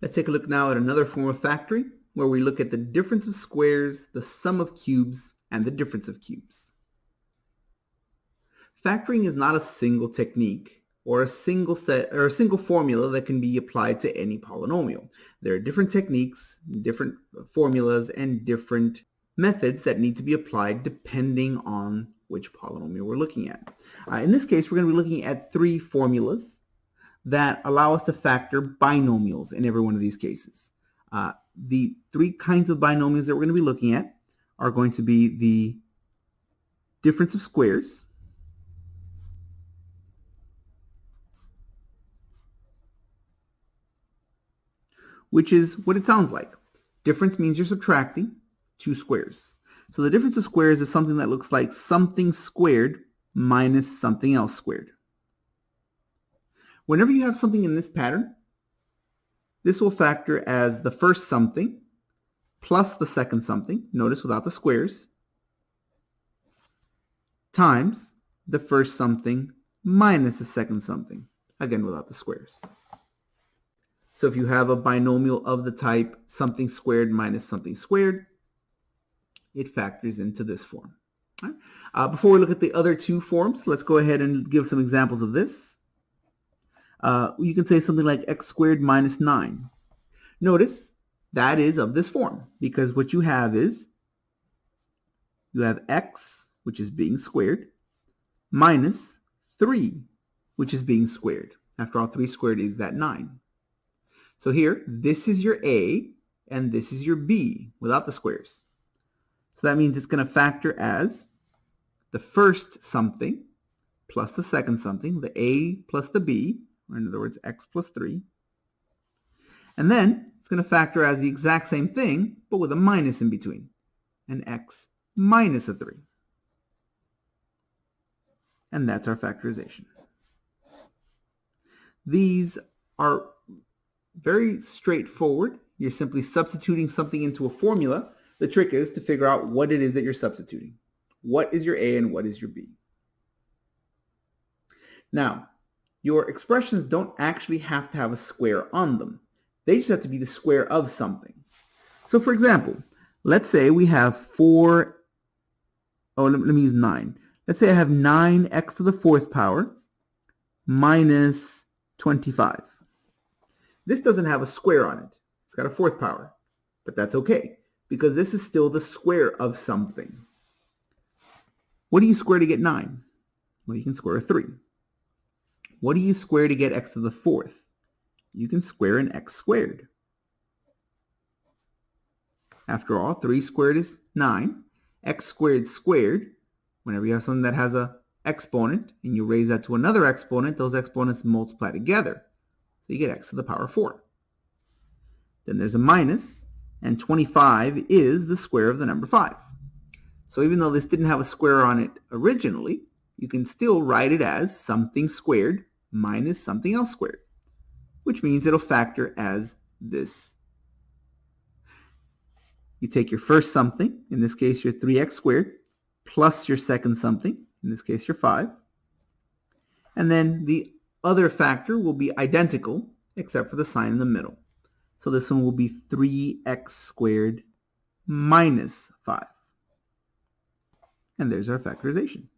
Let's take a look now at another form of factoring, where we look at the difference of squares, the sum of cubes, and the difference of cubes. Factoring is not a single technique or a single formula that can be applied to any polynomial. There are different techniques, different formulas, and different methods that need to be applied depending on which polynomial we're looking at. In this case, we're going to be looking at three formulas that allow us to factor binomials in every one of these cases. The three kinds of binomials that we're going to be looking at are going to be the difference of squares, which is what it sounds like. Difference means you're subtracting two squares. So the difference of squares is something that looks like something squared minus something else squared. Whenever you have something in this pattern, this will factor as the first something plus the second something, notice without the squares, times the first something minus the second something, again without the squares. So if you have a binomial of the type something squared minus something squared, it factors into this form. All right. Before we look at the other two forms, let's go ahead and give some examples of this. You can say something like x squared minus 9. Notice that is of this form, because what you have is you have x, which is being squared, minus 3, which is being squared. After all, 3 squared is that 9. So here, this is your a, and this is your b, without the squares. So that means it's going to factor as the first something plus the second something, the a plus the b, or in other words, x plus 3. And then it's going to factor as the exact same thing, but with a minus in between, an x minus a 3. And that's our factorization. These are very straightforward. You're simply substituting something into a formula. The trick is to figure out what it is that you're substituting. What is your a and what is your b? Now, your expressions don't actually have to have a square on them. They just have to be the square of something. So for example, let's say we have let me use 9. Let's say I have 9x to the 4th power minus 25. This doesn't have a square on it. It's got a 4th power, but that's okay, because this is still the square of something. What do you square to get 9? Well, you can square a 3. What do you square to get x to the 4th? You can square an x squared. After all, 3 squared is 9. X squared squared, whenever you have something that has a exponent and you raise that to another exponent, those exponents multiply together. So you get x to the power 4. Then there's a minus, and 25 is the square of the number 5. So even though this didn't have a square on it originally, you can still write it as something squared minus something else squared, which means it'll factor as this. You take your first something, in this case your 3x squared, plus your second something, in this case your 5, and then the other factor will be identical except for the sign in the middle. So this one will be 3x squared minus 5. And there's our factorization.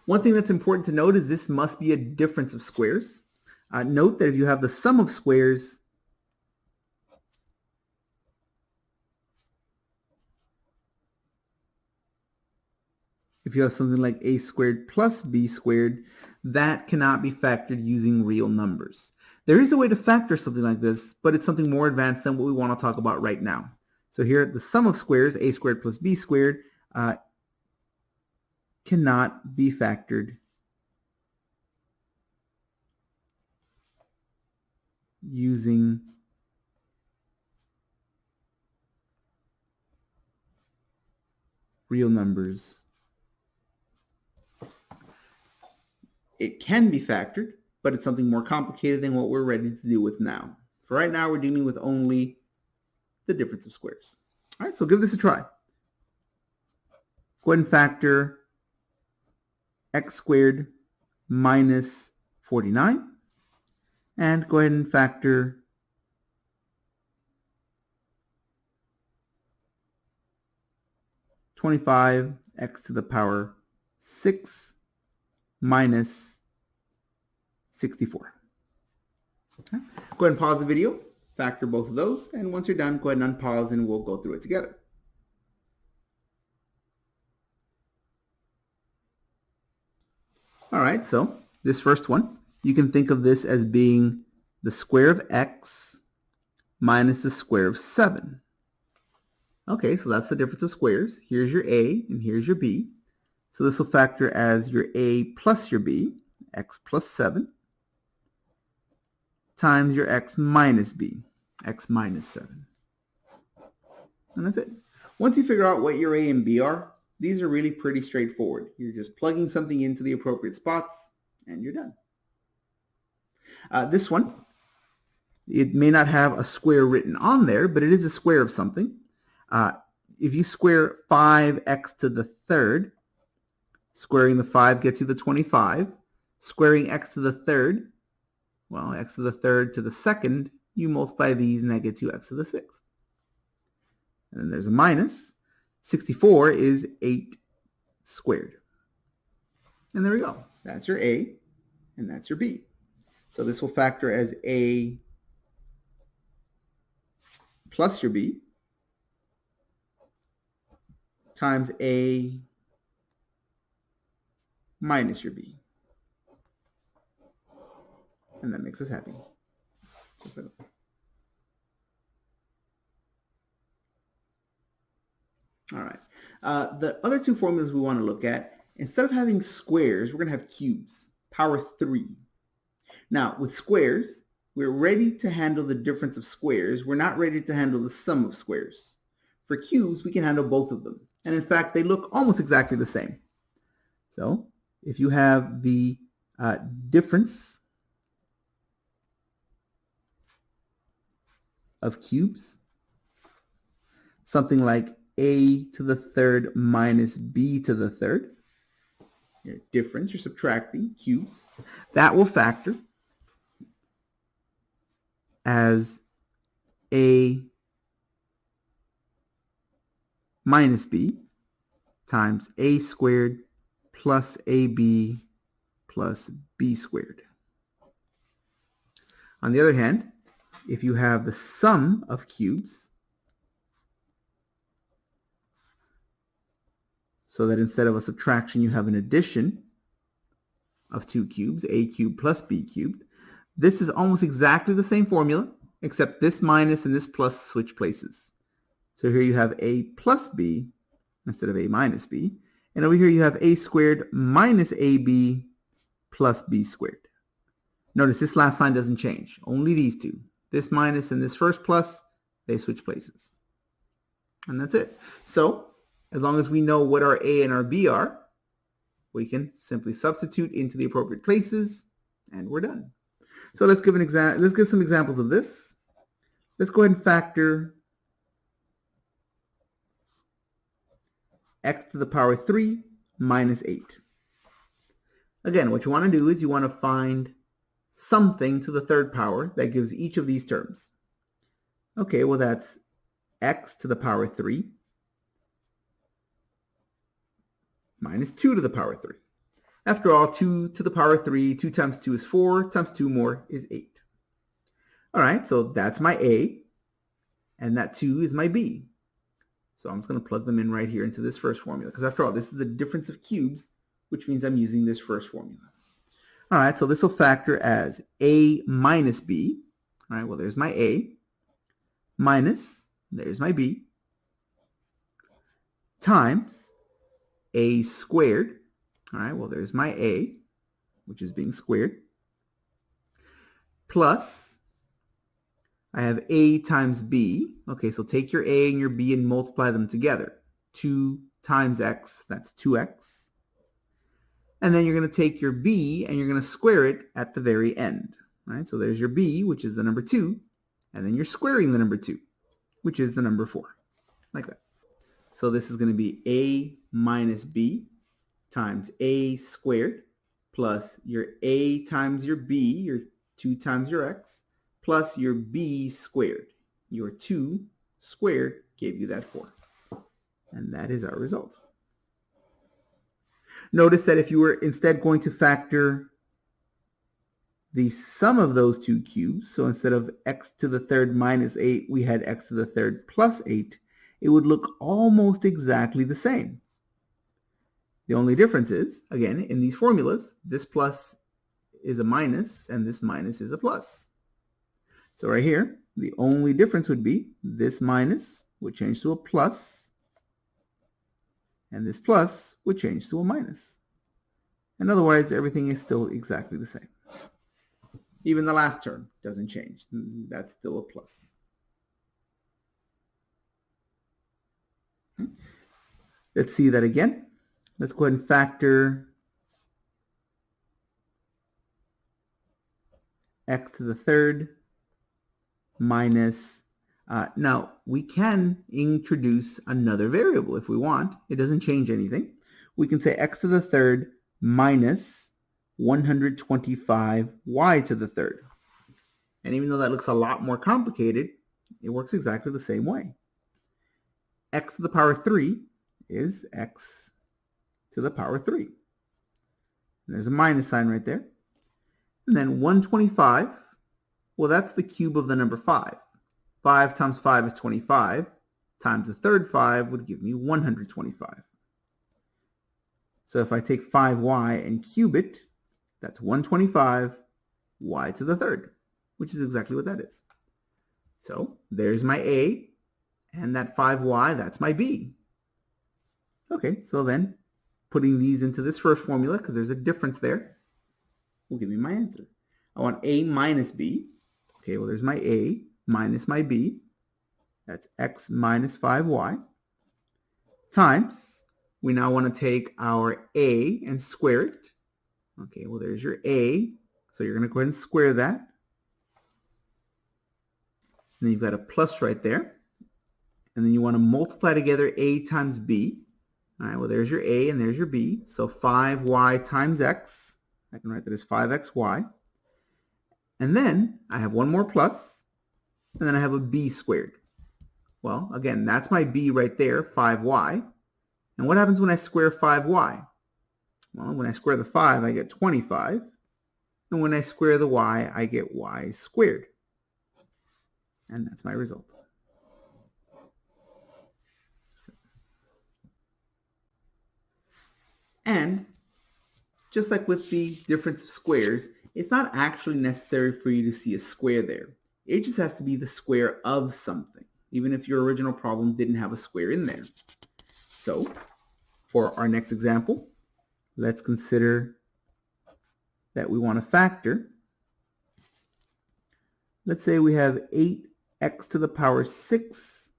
One thing that's important to note is this must be a difference of squares. Note that if you have the sum of squares, if you have something like a squared plus b squared, that cannot be factored using real numbers. There is a way to factor something like this, but it's something more advanced than what we want to talk about right now. So here, the sum of squares, a squared plus b squared, cannot be factored using real numbers. It can be factored, but it's something more complicated than what we're ready to deal with now. For right now, we're dealing with only the difference of squares. All right, so give this a try. Go ahead and factor x squared minus 49. And go ahead and factor 25 x to the power 6 minus 64. Okay. Go ahead and pause the video, factor both of those, and once you're done, go ahead and unpause and we'll go through it together. All right, so this first one, you can think of this as being the square of x minus the square of 7. Okay, so that's the difference of squares. Here's your a and here's your b. So this will factor as your a plus your b, x plus 7, times your x minus b, x minus 7. And that's it. Once you figure out what your a and b are, these are really pretty straightforward. You're just plugging something into the appropriate spots and you're done. This one, it may not have a square written on there, but it is a square of something. If you square 5x to the third, squaring the 5 gets you the 25. Squaring x to the third, well, x to the third to the second, you multiply these and that gets you x to the sixth. And then there's a minus. 64 is 8 squared. And there we go. That's your a and that's your b. So this will factor as a plus your b times a minus your b. And that makes us happy. All right. The other two formulas we want to look at, instead of having squares, we're going to have cubes, power 3. Now, with squares, we're ready to handle the difference of squares. We're not ready to handle the sum of squares. For cubes, we can handle both of them. And in fact, they look almost exactly the same. So if you have the difference of cubes, something like a to the third minus b to the third, your difference, you're subtracting cubes, that will factor as a minus b times a squared plus ab plus b squared. On the other hand, if you have the sum of cubes, so that instead of a subtraction you have an addition of two cubes, a cubed plus b cubed, this is almost exactly the same formula, except this minus and this plus switch places. So here you have a plus b instead of a minus b. And over here you have a squared minus ab plus b squared. Notice this last sign doesn't change. Only these two. This minus and this first plus, they switch places. And that's it. So as long as we know what our a and our b are, we can simply substitute into the appropriate places and we're done. So let's give some examples of this. Let's go ahead and factor x to the power 3 minus 8. Again, what you want to do is you want to find something to the third power that gives each of these terms. Okay, well that's x to the power 3 minus 2 to the power 3. After all, 2 to the power 3, 2 times 2 is 4, times 2 more is 8. All right, so that's my a, and that 2 is my b. So I'm just going to plug them in right here into this first formula, because after all, this is the difference of cubes, which means I'm using this first formula. All right, so this will factor as a minus b. All right, well, there's my a, minus, there's my b, times a squared. All right, well, there's my a, which is being squared, plus I have a times b. Okay, so take your a and your b and multiply them together. 2 times x, that's 2x. And then you're going to take your b and you're going to square it at the very end. All right, so there's your b, which is the number 2, and then you're squaring the number 2, which is the number 4, like that. So this is going to be a minus b times a squared plus your a times your b, your 2 times your x, plus your b squared. Your 2 squared gave you that 4. And that is our result. Notice that if you were instead going to factor the sum of those two cubes, so instead of x to the third minus 8, we had x to the third plus 8, it would look almost exactly the same. The only difference is, again, in these formulas, this plus is a minus and this minus is a plus. So right here, the only difference would be this minus would change to a plus, and this plus would change to a minus. And otherwise, everything is still exactly the same. Even the last term doesn't change. That's still a plus. Let's see that again. Let's go ahead and factor x to the third minus, now we can introduce another variable if we want. It doesn't change anything. We can say x to the third minus 125y to the third. And even though that looks a lot more complicated, it works exactly the same way. X to the power 3 is x to the power 3. And there's a minus sign right there. And then 125, well, that's the cube of the number 5. 5 times 5 is 25, times the third 5 would give me 125. So if I take 5y and cube it, that's 125 y to the third, which is exactly what that is. So there's my a, and that 5y, that's my b. Okay, so then putting these into this first formula, because there's a difference there, will give me my answer. I want a minus b. Okay, well, there's my a minus my b. That's x minus 5y times, we now want to take our a and square it. Okay, well, there's your a. So you're going to go ahead and square that. And then you've got a plus right there. And then you want to multiply together a times b. All right, well, there's your a and there's your b. So 5y times x. I can write that as 5xy. And then I have one more plus, and then I have a b squared. Well, again, that's my b right there, 5y. And what happens when I square 5y? Well, when I square the 5, I get 25. And when I square the y, I get y squared. And that's my result. And just like with the difference of squares, it's not actually necessary for you to see a square there. It just has to be the square of something, even if your original problem didn't have a square in there. So, for our next example, let's consider that we want to factor. Let's say we have 8x to the power 6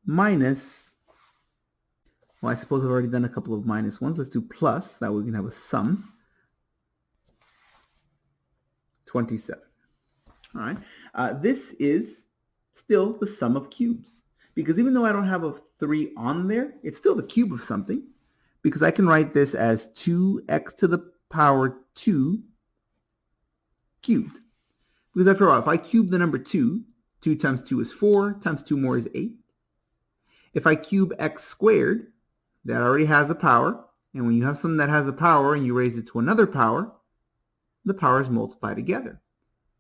minus, well, I suppose I've already done a couple of minus ones. Let's do plus. That way we can have a sum. 27. All right. This is still the sum of cubes, because even though I don't have a 3 on there, it's still the cube of something, because I can write this as 2x to the power 2 cubed. Because after all, if I cube the number 2, 2 times 2 is 4, times 2 more is 8. If I cube x squared, that already has a power, and when you have something that has a power and you raise it to another power, the powers multiply together.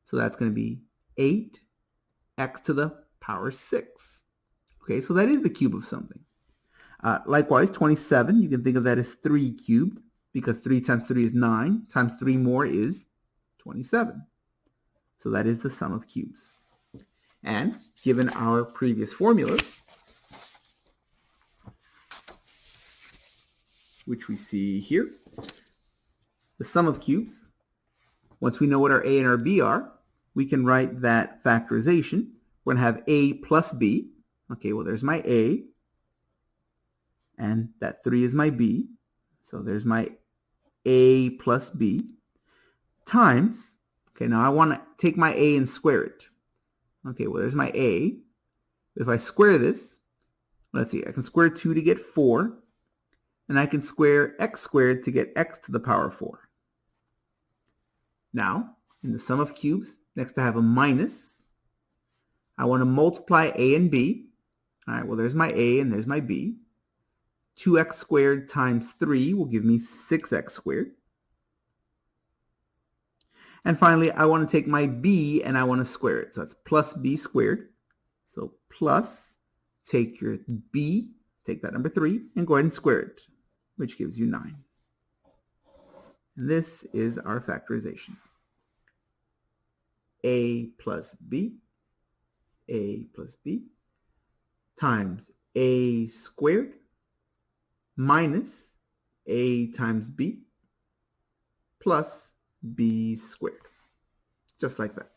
So that's going to be 8x to the power 6. Okay, so that is the cube of something. Likewise, 27, you can think of that as 3 cubed, because 3 times 3 is 9, times 3 more is 27. So that is the sum of cubes. And given our previous formula, which we see here, the sum of cubes, once we know what our a and our b are, we can write that factorization. We're going to have a plus b. Okay, well, there's my a, and that 3 is my b. So there's my a plus b times, okay, now I want to take my a and square it. Okay, well, there's my a. If I square this, let's see, I can square 2 to get 4, and I can square x squared to get x to the power 4. Now, in the sum of cubes, next I have a minus. I want to multiply a and b. All right, well, there's my a and there's my b. 2x squared times 3 will give me 6x squared. And finally, I want to take my b and I want to square it. So that's plus b squared. So plus, take your b, take that number 3, and go ahead and square it, which gives you 9. And this is our factorization. A plus b times a squared minus a times b plus b squared. Just like that.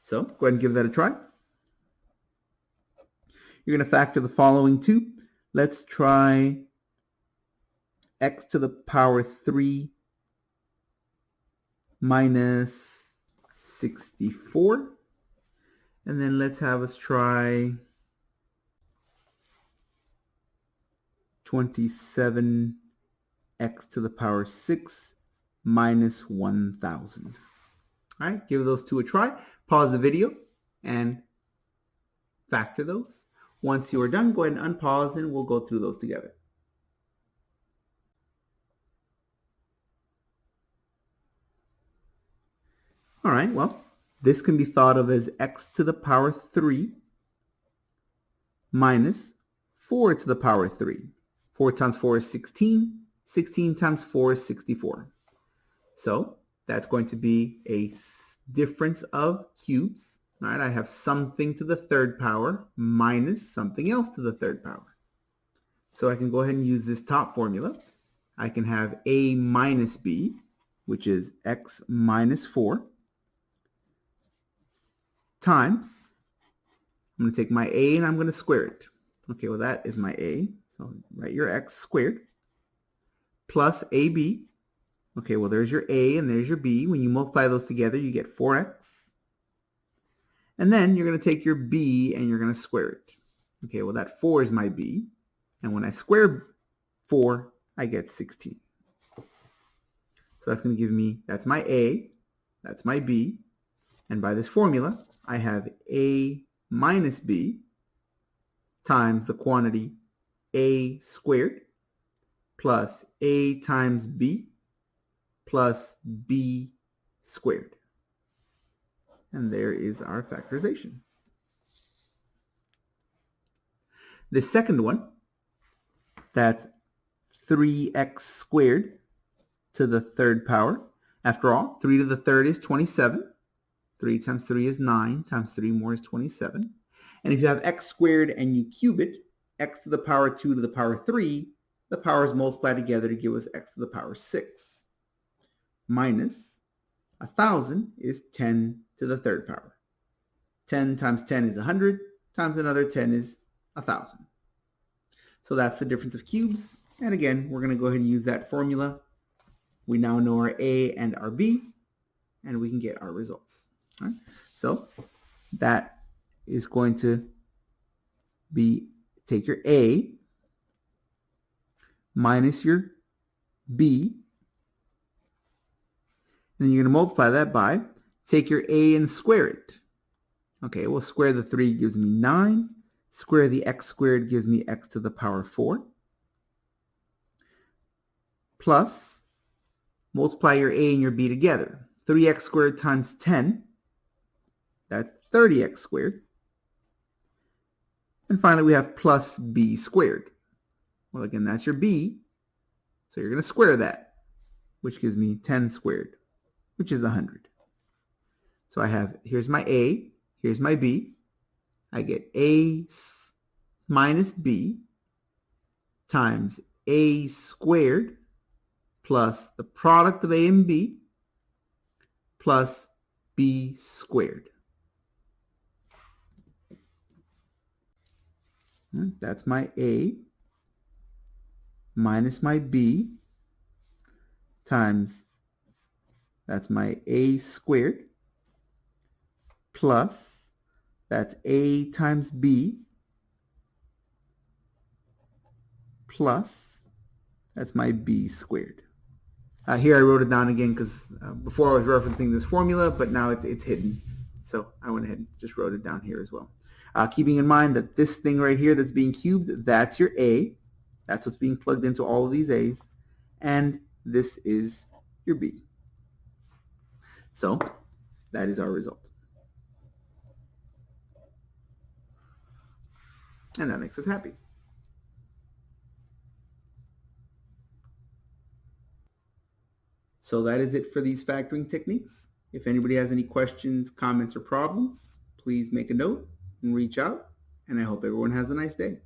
So go ahead and give that a try. You're going to factor the following two. Let's try x to the power 3 minus 64. And then let's have us try 27x to the power 6 minus 1,000. All right, give those two a try. Pause the video and factor those. Once you are done, go ahead and unpause and we'll go through those together. All right, well, this can be thought of as x to the power 3 minus 4 to the power 3. 4 times 4 is 16. 16 times 4 is 64. So that's going to be a difference of cubes. All right, I have something to the third power minus something else to the third power. So I can go ahead and use this top formula. I can have a minus b, which is x minus 4, times, I'm going to take my a and I'm going to square it. Okay, well that is my a. So write your x squared plus ab. Okay, well there's your a and there's your b. When you multiply those together, you get 4x. And then you're going to take your b and you're going to square it. Okay, well that 4 is my b. And when I square 4, I get 16. So that's going to give me, that's my a, that's my b. And by this formula, I have a minus b times the quantity a squared plus a times b plus b squared. And there is our factorization. The second one, that's 3x squared to the third power. After all, 3 to the third is 27. 3 times 3 is 9, times 3 more is 27. And if you have x squared and you cube it, x to the power 2 to the power 3, the powers multiply together to give us x to the power 6. Minus 1,000 is 10 to the third power. 10 times 10 is 100, times another 10 is 1,000. So that's the difference of cubes. And again, we're going to go ahead and use that formula. We now know our a and our b, and we can get our results. All right? So that is going to be, take your a minus your b, and then you're going to multiply that by, take your a and square it. Okay, well, square the 3 gives me 9. Square the x squared gives me x to the power 4. Plus, multiply your a and your b together. 3x squared times 10, that's 30x squared. And finally, we have plus b squared. Well, again, that's your b. So you're going to square that, which gives me 10 squared, which is 100. So I have, here's my a, here's my b. I get a minus b times a squared plus the product of a and b plus b squared. That's my a minus my b times, that's my a squared plus, that's a times b plus, that's my b squared. Here I wrote it down again because before I was referencing this formula, but now it's hidden. So I went ahead and just wrote it down here as well. Keeping in mind that this thing right here that's being cubed, that's your A. That's what's being plugged into all of these A's. And this is your B. So that is our result. And that makes us happy. So that is it for these factoring techniques. If anybody has any questions, comments, or problems, please make a note and reach out. And I hope everyone has a nice day.